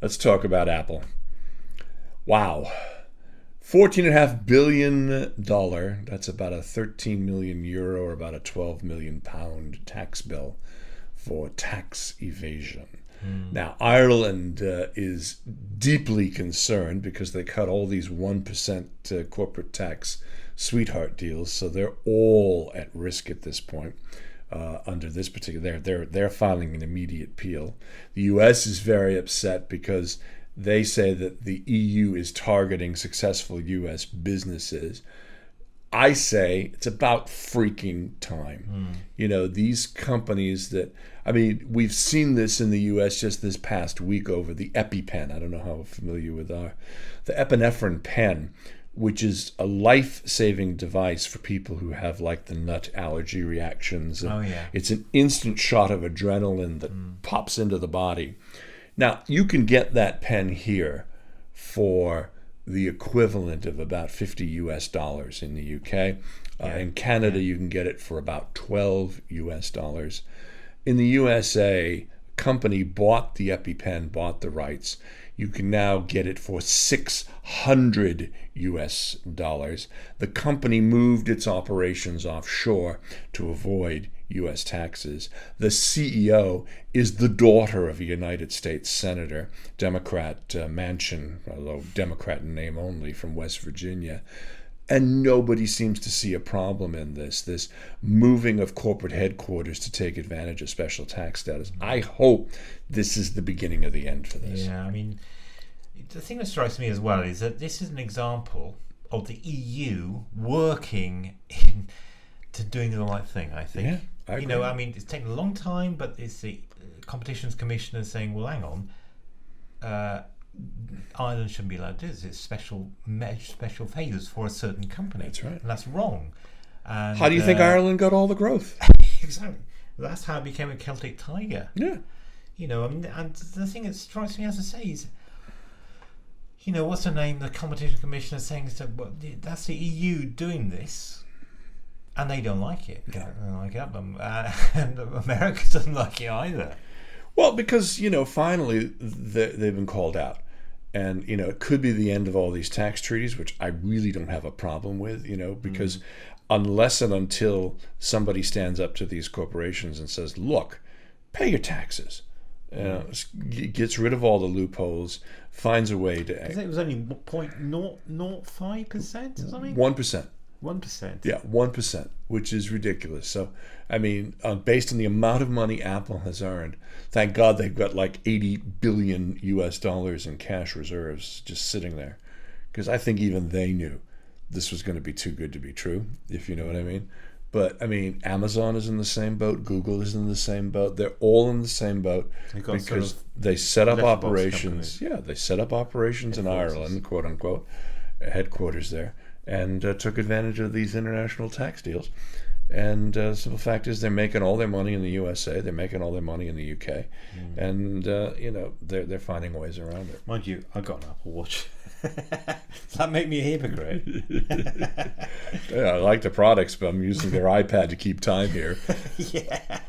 Let's talk about Apple. Wow. $14.5 billion. That's about a 13 million euro or about a 12 million pound tax bill for tax evasion. Now, Ireland is deeply concerned because they cut all these 1% corporate tax sweetheart deals, so they're all at risk at this point. Under this particular, they're filing an immediate appeal. The U.S. is very upset because they say that the EU is targeting successful U.S. businesses. I say it's about freaking time. These companies we've seen this in the U.S. just this past week over the EpiPen. I don't know how familiar with the epinephrine pen, which is a life-saving device for people who have like the nut allergy reactions. Oh, yeah. It's an instant shot of adrenaline that pops into the body. Now, you can get that pen here for the equivalent of about $50 in the UK. In Canada, you can get it for about $12. In the USA, a company bought the EpiPen, bought the rights. You can now get it for $600. The company moved its operations offshore to avoid U.S. taxes. The CEO is the daughter of a United States Senator, Democrat Manchin, although Democrat in name only, from West Virginia. And nobody seems to see a problem in this moving of corporate headquarters to take advantage of special tax status. I hope this is the beginning of the end for this. Yeah, I mean, the thing that strikes me as well is that this is an example of the EU working to doing the right thing, I think. Yeah, I agree. I mean, it's taken a long time, but it's the Competitions Commissioner saying, well, hang on, Ireland shouldn't be allowed to do this. It's special favours for a certain company. That's right. And that's wrong. And, how do you think Ireland got all the growth? Exactly. That's how it became a Celtic tiger. Yeah. I mean, and the thing that strikes me, as I say, is, what's her name? The Competition Commissioner saying that's the EU doing this, and they don't like it. They don't like it, and America doesn't like it either. Well, because, finally they've been called out. And, it could be the end of all these tax treaties, which I really don't have a problem with, because unless and until somebody stands up to these corporations and says, look, pay your taxes, gets rid of all the loopholes, finds a way to... I think it was only 0.005% or something? 1%. 1%. Yeah, 1%, which is ridiculous. So, I mean, based on the amount of money Apple has earned, thank God they've got like $80 billion in cash reserves just sitting there. Because I think even they knew this was going to be too good to be true, if you know what I mean. But, I mean, Amazon is in the same boat. Google is in the same boat. They're all in the same boat because they set up operations. Yeah, they set up operations in Ireland, quote unquote, headquarters there, and took advantage of these international tax deals. And the simple fact is they're making all their money in the USA. They're making all their money in the UK. And, they're finding ways around it. Mind you, I got an Apple Watch. Does that make me a hypocrite? Yeah, I like the products, but I'm using their iPad to keep time here. Yeah.